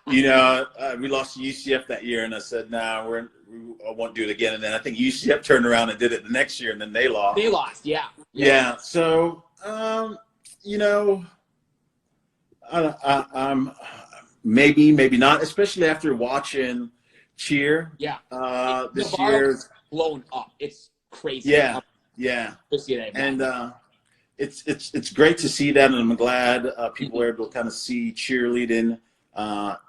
we lost to UCF that year, and I said, I won't do it again. And then I think UCF turned around and did it the next year, and then they lost. They lost, yeah. So, I'm maybe not, especially after watching cheer. Yeah. This the bar year, blown up. It's crazy. Yeah. To see that. And it's great to see that, and I'm glad people are able to kind of see cheerleading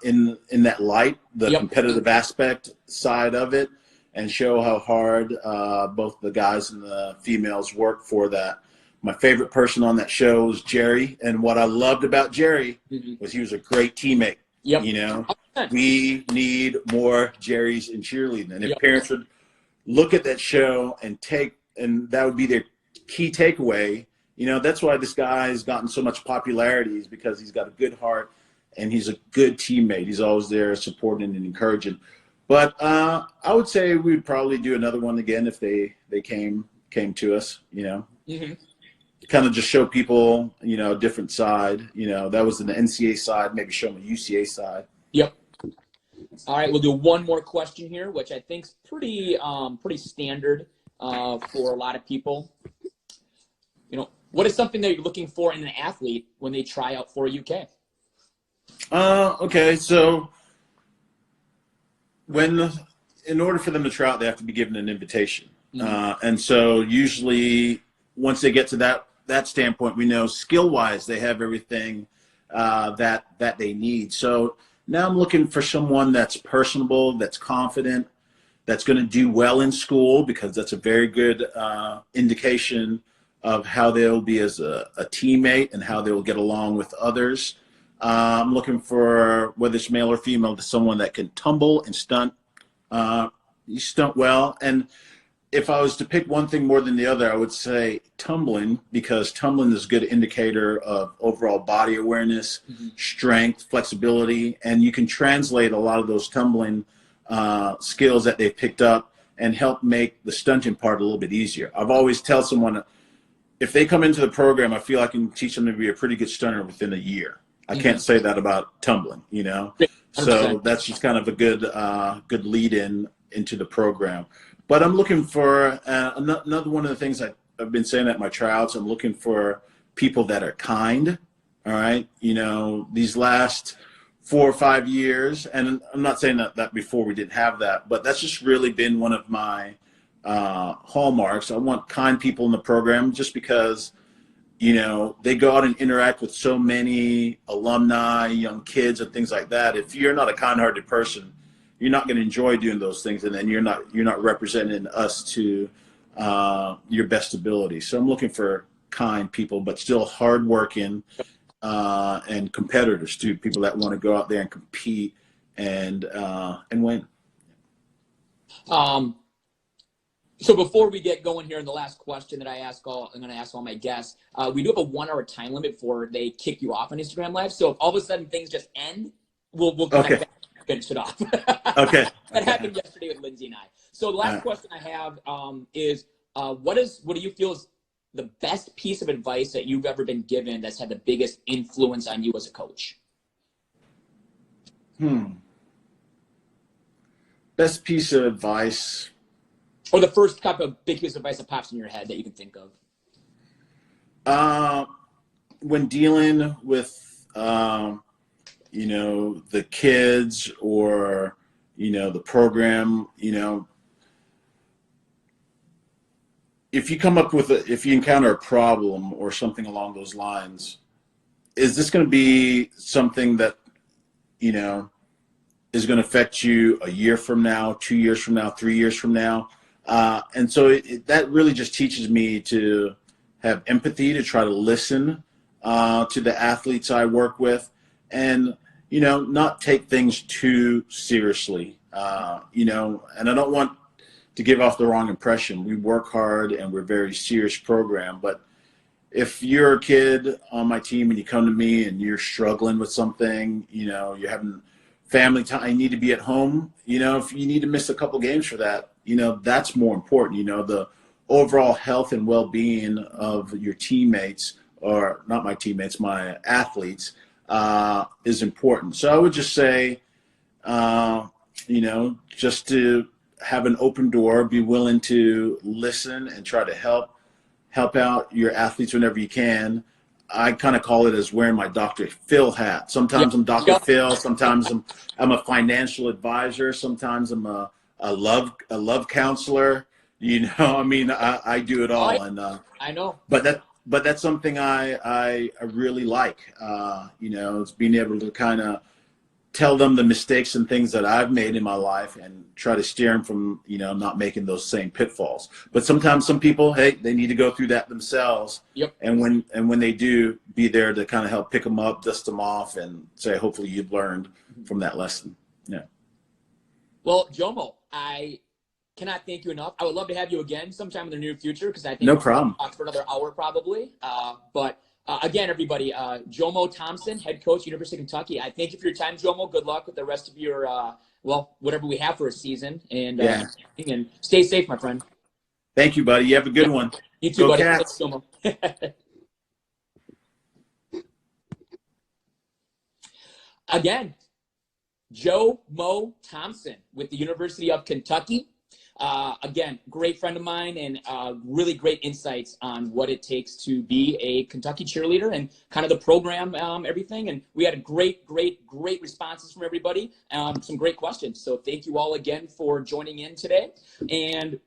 in that light, the competitive aspect side of it, and show how hard both the guys and the females work for that. My favorite person on that show was Jerry, and what I loved about Jerry was he was a great teammate. We need more Jerrys in cheerleading, and if parents would look at that show and that would be their key takeaway. That's why this guy has gotten so much popularity, is because he's got a good heart and he's a good teammate. He's always there supporting and encouraging. But I would say we'd probably do another one again if they came to us, kind of just show people, a different side. That was an NCAA side, maybe show them a UCA side. Yep. All right, we'll do one more question here, which I think is pretty standard for a lot of people. What is something that you're looking for in an athlete when they try out for UK? Okay, so in order for them to try out, they have to be given an invitation. And so usually once they get to that standpoint, we know skill-wise they have everything that they need. So now I'm looking for someone that's personable, that's confident, that's going to do well in school, because that's a very good indication of how they'll be as a teammate and how they'll get along with others. I'm looking for, whether it's male or female, to someone that can tumble and stunt. You stunt well. And if I was to pick one thing more than the other, I would say tumbling, because tumbling is a good indicator of overall body awareness, strength, flexibility, and you can translate a lot of those tumbling skills that they've picked up and help make the stunting part a little bit easier. I've always tell someone, if they come into the program, I feel I can teach them to be a pretty good stunner within a year. I can't say that about tumbling, you know. 100%. So that's just kind of a good lead into the program. But I'm looking for another one of the things I've been saying at my tryouts. I'm looking for people that are kind. All right, you know, these last 4 or 5 years, and I'm not saying that before we didn't have that, but that's just really been one of my hallmarks. I want kind people in the program, just because, you know, they go out and interact with so many alumni, young kids, and things like that. If you're not a kind-hearted person, you're not going to enjoy doing those things, and then you're not representing us to your best ability. So I'm looking for kind people, but still hardworking and competitors too. People that want to go out there and compete and win. So before we get going here in the last question that I'm going to ask all my guests, we do have a 1 hour time limit before they kick you off on Instagram Live. So if all of a sudden things just end, we'll come back and finish it off. Okay. That happened yesterday with Lindsay and I. So the last question I have is, what do you feel is the best piece of advice that you've ever been given that's had the biggest influence on you as a coach? Best piece of advice. Or the first type of big piece of advice that pops in your head that you can think of? When dealing with, you know, the kids or, you know, the program, you know, if you encounter a problem or something along those lines, is this going to be something that, you know, is going to affect you a year from now, 2 years from now, 3 years from now? And so that really just teaches me to have empathy, to try to listen to the athletes I work with, and, you know, not take things too seriously, you know, and I don't want to give off the wrong impression. We work hard and we're a very serious program, but if you're a kid on my team and you come to me and you're struggling with something, you know, you're having family time, you need to be at home, you know, if you need to miss a couple games for that, you know, that's more important. You know, the overall health and well-being of your teammates, or not my teammates, my athletes, is important. So I would just say, you know, just to have an open door, be willing to listen and try to help out your athletes whenever you can. I kind of call it as wearing my Dr. Phil hat. Sometimes I'm Dr. Phil. Sometimes I'm a financial advisor. Sometimes I'm a love counselor. You know, I mean, I do it all. And I know. But that's something I really like. You know, it's being able to kind of tell them the mistakes and things that I've made in my life and try to steer them from, you know, not making those same pitfalls. But sometimes some people, hey, they need to go through that themselves. Yep. And when they do, be there to kind of help pick them up, dust them off, and say, hopefully you've learned from that lesson. Yeah. Well, Jomo, I cannot thank you enough. I would love to have you again sometime in the near future, because I think no problem. We'll talk for another hour probably. But again, everybody, Jomo Thompson, head coach, University of Kentucky. I thank you for your time, Jomo. Good luck with the rest of your, whatever we have for a season. And and stay safe, my friend. Thank you, buddy. You have a good one. You too, Go buddy. Cats. Thanks, Jomo. Again, Jomo Thompson with the University of Kentucky. Again, great friend of mine, and really great insights on what it takes to be a Kentucky cheerleader and kind of the program, everything. And we had great responses from everybody, some great questions. So thank you all again for joining in today. And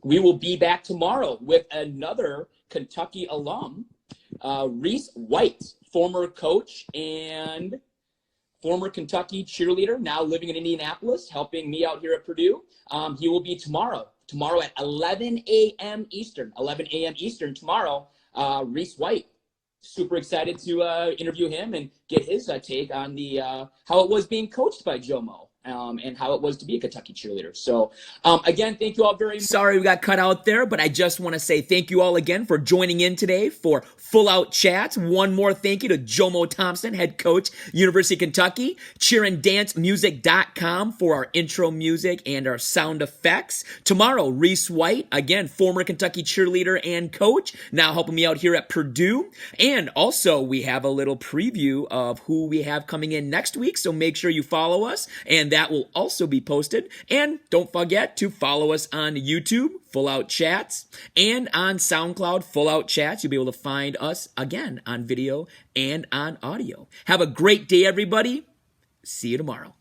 we will be back tomorrow with another Kentucky alum, Reese White former coach and former Kentucky cheerleader, now living in Indianapolis, helping me out here at Purdue. He will be tomorrow at 11 a.m. Eastern, tomorrow, Reese White. Super excited to interview him and get his take on the how it was being coached by Jomo. And how it was to be a Kentucky cheerleader. So, again, thank you all very much. Sorry we got cut out there, but I just want to say thank you all again for joining in today for Full Out Chats. One more thank you to Jomo Thompson, head coach, University of Kentucky, cheeranddancemusic.com for our intro music and our sound effects. Tomorrow, Reese White, again, former Kentucky cheerleader and coach, now helping me out here at Purdue. And also, we have a little preview of who we have coming in next week, so make sure you follow us, and that will also be posted. And don't forget to follow us on YouTube, Full Out Chats, and on SoundCloud, Full Out Chats. You'll be able to find us again on video and on audio. Have a great day, everybody. See you tomorrow.